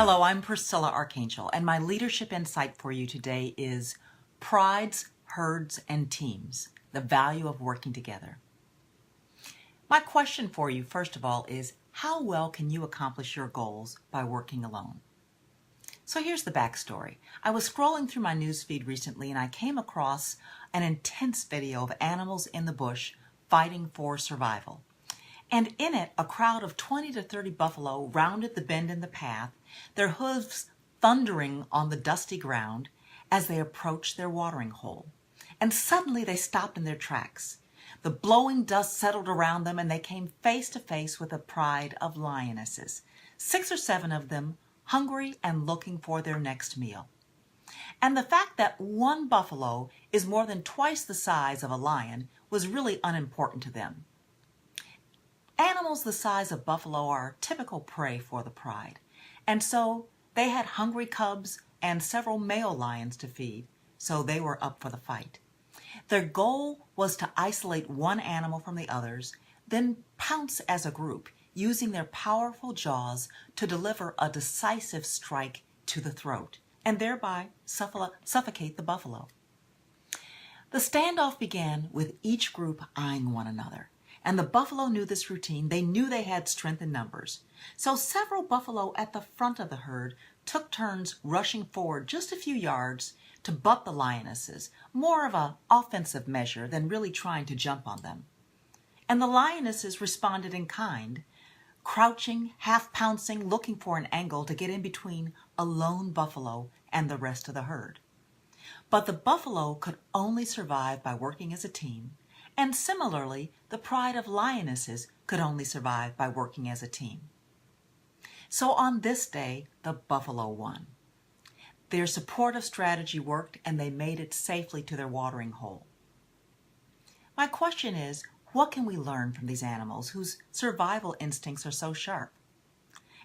Hello, I'm Priscilla Archangel, and my leadership insight for you today is prides, herds, and teams, the value of working together. My question for you, first of all, is how well can you accomplish your goals by working alone? So here's the backstory. I was scrolling through my newsfeed recently and I came across an intense video of animals in the bush fighting for survival. And in it, a crowd of 20 to 30 buffalo rounded the bend in the path, their hooves thundering on the dusty ground as they approached their watering hole. And suddenly they stopped in their tracks. The blowing dust settled around them and they came face to face with a pride of lionesses, 6 or 7 of them, hungry and looking for their next meal. And the fact that one buffalo is more than twice the size of a lion was really unimportant to them. Animals the size of buffalo are typical prey for the pride, and so they had hungry cubs and several male lions to feed, so they were up for the fight. Their goal was to isolate one animal from the others, then pounce as a group, using their powerful jaws to deliver a decisive strike to the throat, and thereby suffocate the buffalo. The standoff began with each group eyeing one another. And the buffalo knew this routine. They knew they had strength in numbers. So several buffalo at the front of the herd took turns rushing forward just a few yards to butt the lionesses, more of an offensive measure than really trying to jump on them. And the lionesses responded in kind, crouching, half pouncing, looking for an angle to get in between a lone buffalo and the rest of the herd. But the buffalo could only survive by working as a team. And similarly, the pride of lionesses could only survive by working as a team. So on this day, the buffalo won. Their supportive strategy worked and they made it safely to their watering hole. My question is, what can we learn from these animals whose survival instincts are so sharp?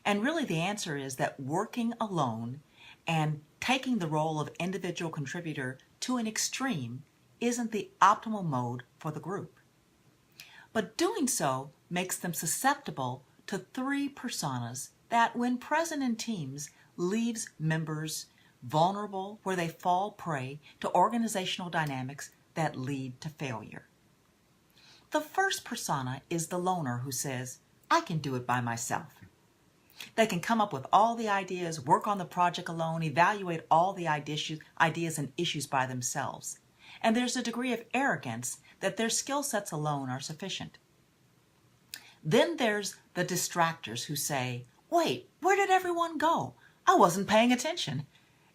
And really the answer is that working alone and taking the role of individual contributor to an extreme isn't the optimal mode for the group. But doing so makes them susceptible to 3 personas that, when present in teams, leaves members vulnerable where they fall prey to organizational dynamics that lead to failure. The first persona is the loner who says, I can do it by myself. They can come up with all the ideas, work on the project alone, evaluate all the ideas and issues by themselves. And there's a degree of arrogance that their skill sets alone are sufficient. Then there's the distractors who say, wait, where did everyone go? I wasn't paying attention.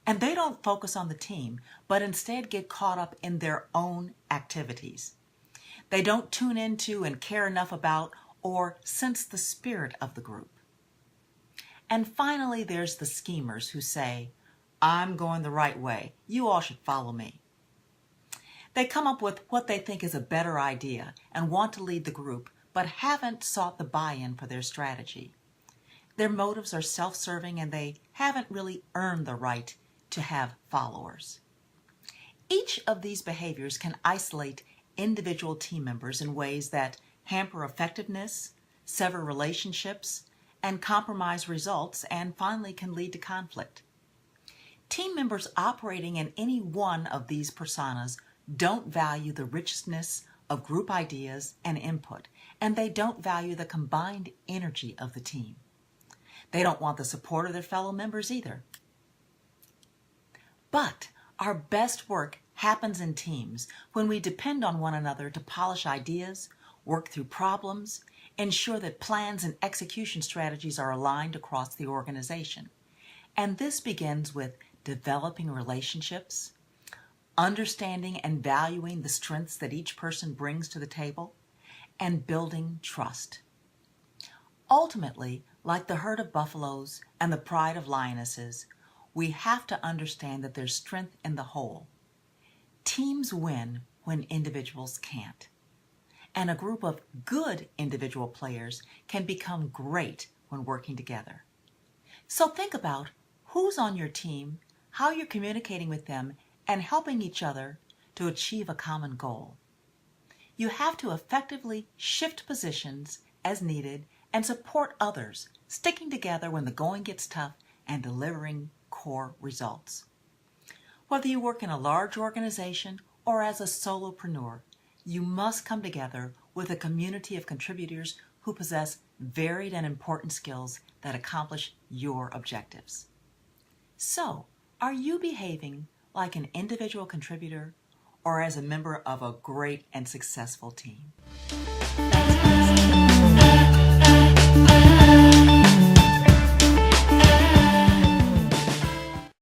And they don't focus on the team, but instead get caught up in their own activities. They don't tune into and care enough about or sense the spirit of the group. And finally, there's the schemers who say, I'm going the right way. You all should follow me. They come up with what they think is a better idea and want to lead the group, but haven't sought the buy-in for their strategy. Their motives are self-serving and they haven't really earned the right to have followers. Each of these behaviors can isolate individual team members in ways that hamper effectiveness, sever relationships, and compromise results, and finally can lead to conflict. Team members operating in any one of these personas don't value the richness of group ideas and input, and they don't value the combined energy of the team. They don't want the support of their fellow members either. But our best work happens in teams when we depend on one another to polish ideas, work through problems, ensure that plans and execution strategies are aligned across the organization. And this begins with developing relationships, understanding and valuing the strengths that each person brings to the table, and building trust. Ultimately, like the herd of buffaloes and the pride of lionesses, we have to understand that there's strength in the whole. Teams win when individuals can't. And a group of good individual players can become great when working together. So think about who's on your team, how you're communicating with them, and helping each other to achieve a common goal. You have to effectively shift positions as needed and support others, sticking together when the going gets tough and delivering core results. Whether you work in a large organization or as a solopreneur, you must come together with a community of contributors who possess varied and important skills that accomplish your objectives. So, are you behaving like an individual contributor or as a member of a great and successful team? Thanks for listening.